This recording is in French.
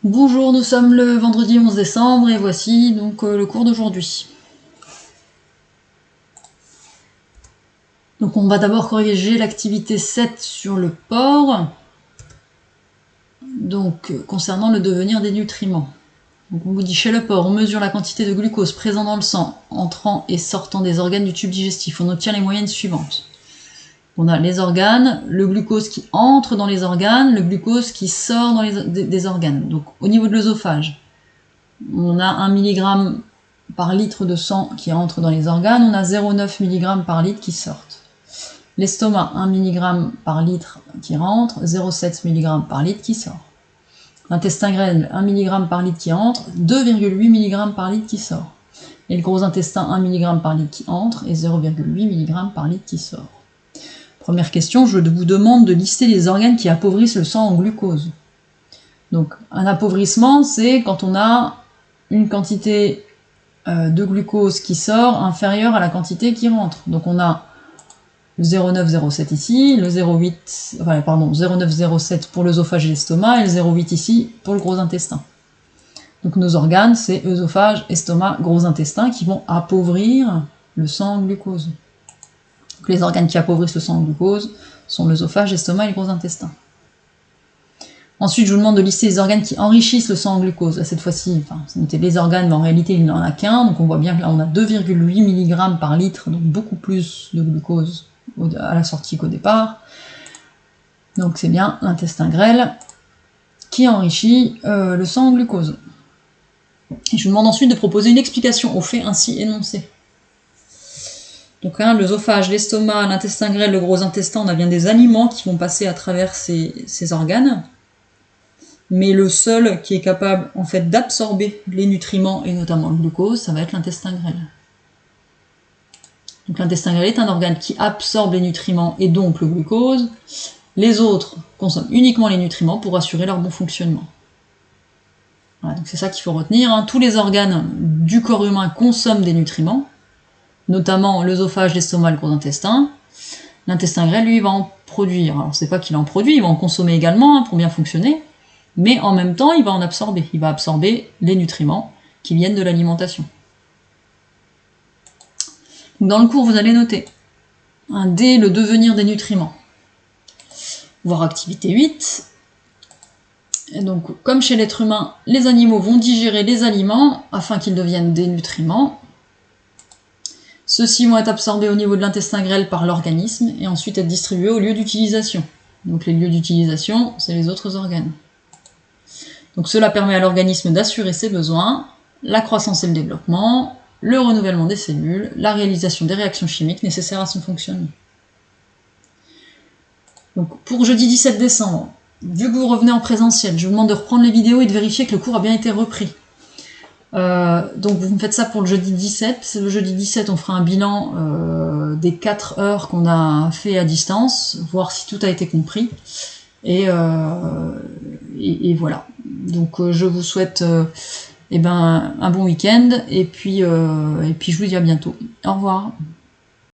Bonjour, nous sommes le vendredi 11 décembre et voici donc le cours d'aujourd'hui. Donc on va d'abord corriger l'activité 7 sur le porc, donc concernant le devenir des nutriments. Donc on vous dit chez le porc, on mesure la quantité de glucose présent dans le sang, entrant et sortant des organes du tube digestif. On obtient les moyennes suivantes. On a les organes, le glucose qui entre dans les organes, le glucose qui sort des organes. Donc au niveau de l'œsophage, on a 1 mg par litre de sang qui entre dans les organes, on a 0,9 mg par litre qui sortent. L'estomac, 1 mg par litre qui rentre, 0,7 mg par litre qui sort. L'intestin grêle, 1 mg par litre qui entre, 2,8 mg par litre qui sort. Et le gros intestin, 1 mg par litre qui entre et 0,8 mg par litre qui sort. Première question, je vous demande de lister les organes qui appauvrissent le sang en glucose. Donc un appauvrissement, c'est quand on a une quantité de glucose qui sort inférieure à la quantité qui rentre. Donc on a le 0,907 ici, le 0,907 pour l'œsophage et l'estomac, et le 0,8 ici pour le gros intestin. Donc nos organes, c'est œsophage, estomac, gros intestin qui vont appauvrir le sang en glucose. Donc les organes qui appauvrissent le sang en glucose sont l'œsophage, l'estomac et le gros intestin. Ensuite, je vous demande de lister les organes qui enrichissent le sang en glucose. Là, cette fois-ci, c'est noté les organes, mais en réalité, il n'en a qu'un. Donc on voit bien que là, on a 2,8 mg par litre, donc beaucoup plus de glucose à la sortie qu'au départ. Donc c'est bien l'intestin grêle qui enrichit le sang en glucose. Et je vous demande ensuite de proposer une explication aux faits ainsi énoncés. Donc l'œsophage, l'estomac, l'intestin grêle, le gros intestin, on a bien des aliments qui vont passer à travers ces organes. Mais le seul qui est capable en fait d'absorber les nutriments et notamment le glucose, ça va être l'intestin grêle. Donc l'intestin grêle est un organe qui absorbe les nutriments et donc le glucose. Les autres consomment uniquement les nutriments pour assurer leur bon fonctionnement. Voilà, donc c'est ça qu'il faut retenir. Tous les organes du corps humain consomment des nutriments, notamment l'œsophage, l'estomac, le gros intestin. L'intestin grêle, lui, va en produire. Alors c'est pas qu'il en produit, il va en consommer également pour bien fonctionner. Mais en même temps, il va en absorber. Il va absorber les nutriments qui viennent de l'alimentation. Dans le cours, vous allez noter un D, le devenir des nutriments. Voir activité 8. Et donc, comme chez l'être humain, les animaux vont digérer les aliments afin qu'ils deviennent des nutriments. Ceux-ci vont être absorbés au niveau de l'intestin grêle par l'organisme et ensuite être distribués au lieu d'utilisation. Donc les lieux d'utilisation, c'est les autres organes. Donc cela permet à l'organisme d'assurer ses besoins, la croissance et le développement, le renouvellement des cellules, la réalisation des réactions chimiques nécessaires à son fonctionnement. Donc pour jeudi 17 décembre, vu que vous revenez en présentiel, je vous demande de reprendre les vidéos et de vérifier que le cours a bien été repris. Donc vous me faites ça pour le jeudi 17. Le jeudi 17, on fera un bilan des 4 heures qu'on a fait à distance, voir si tout a été compris. Et voilà. Donc je vous souhaite un bon week-end et puis je vous dis à bientôt. Au revoir.